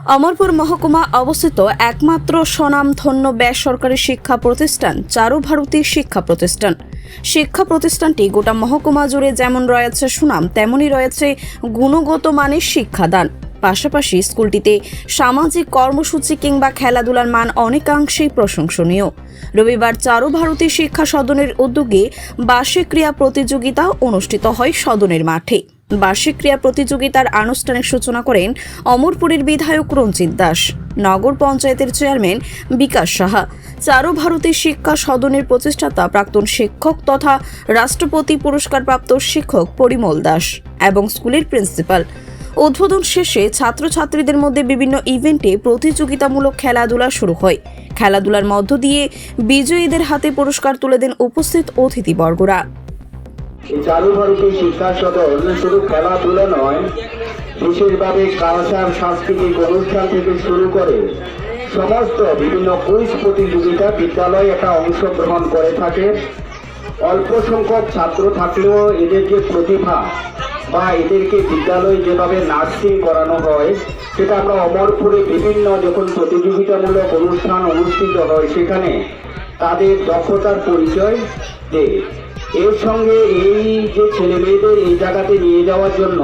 অমরপুর মহকুমা অবস্থিত একমাত্র স্বনামধন্য বেসরকারি শিক্ষা প্রতিষ্ঠান চারুভারতী শিক্ষা প্রতিষ্ঠান। শিক্ষা প্রতিষ্ঠানটি গোটা মহকুমা জুড়ে যেমন রয়েছে সুনাম, তেমনি রয়েছে গুণগত মানের শিক্ষাদান। পাশাপাশি স্কুলটিতে সামাজিক কর্মসূচি কিংবা খেলাধুলার মান অনেকাংশেই প্রশংসনীয়। রবিবার চারুভারতী শিক্ষা সদনের উদ্যোগে বার্ষিক ক্রীড়া প্রতিযোগিতা অনুষ্ঠিত হয় সদনের মাঠে। বার্ষিক ক্রীড়া প্রতিযোগিতার আনুষ্ঠানিক সূচনা করেন অমরপুরের বিধায়ক রঞ্জিত দাস, নগর পঞ্চায়েতের চেয়ারম্যান বিকাশ সাহা, চারুভারতী শিক্ষা সদনের প্রতিষ্ঠাতা প্রাক্তন শিক্ষক তথা রাষ্ট্রপতি পুরস্কারপ্রাপ্ত শিক্ষক পরিমল দাস এবং স্কুলের প্রিন্সিপাল। উদ্বোধন শেষে ছাত্রছাত্রীদের মধ্যে বিভিন্ন ইভেন্টে প্রতিযোগিতামূলক খেলাধুলা শুরু হয়। খেলাধুলার মধ্য দিয়ে বিজয়ীদের হাতে পুরস্কার তুলে দেন উপস্থিত অতিথিবর্গরা। চারুভারতী শিক্ষা সদন শুধু খেলাধুলা নয়, বিশেষভাবে কালচার, সাংস্কৃতিক অনুষ্ঠান থেকে শুরু করে সমস্ত বিভিন্ন কুইজ প্রতিযোগিতা বিদ্যালয় একটা অংশগ্রহণ করে থাকে। অল্প সংখ্যক ছাত্র থাকলেও এদের যে প্রতিভা বা এদেরকে বিদ্যালয়ে যেভাবে নার্সিং করানো হয়, সেটা আমরা অমরপুরে বিভিন্ন যখন প্রতিযোগিতামূলক অনুষ্ঠান অনুষ্ঠিত হয় সেখানে তাদের দক্ষতার পরিচয় দেয়। এর সঙ্গে এই যে ছেলে মেয়েদের এই জায়গাতে নিয়ে যাওয়ার জন্য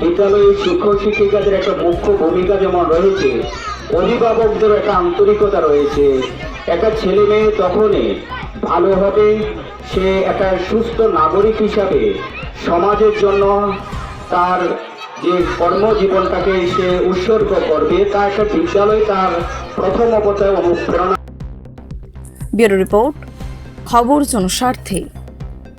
বিদ্যালয়ের শিক্ষক শিক্ষিকাদের একটা মুখ্য ভূমিকা যেমন রয়েছে, অভিভাবকদের একটা আন্তরিকতা রয়েছে। একটা ছেলে মেয়ে তখনই ভালো হবে, সে একটা সুস্থ নাগরিক হিসাবে সমাজের জন্য তার যে কর্মজীবনটাকে সে উৎসর্গ করবে, তা একটা বিদ্যালয় তার প্রথম অবস্থায় অনুপ্রেরণা। ব্যুরো রিপোর্ট, খবর জনস্বার্থে।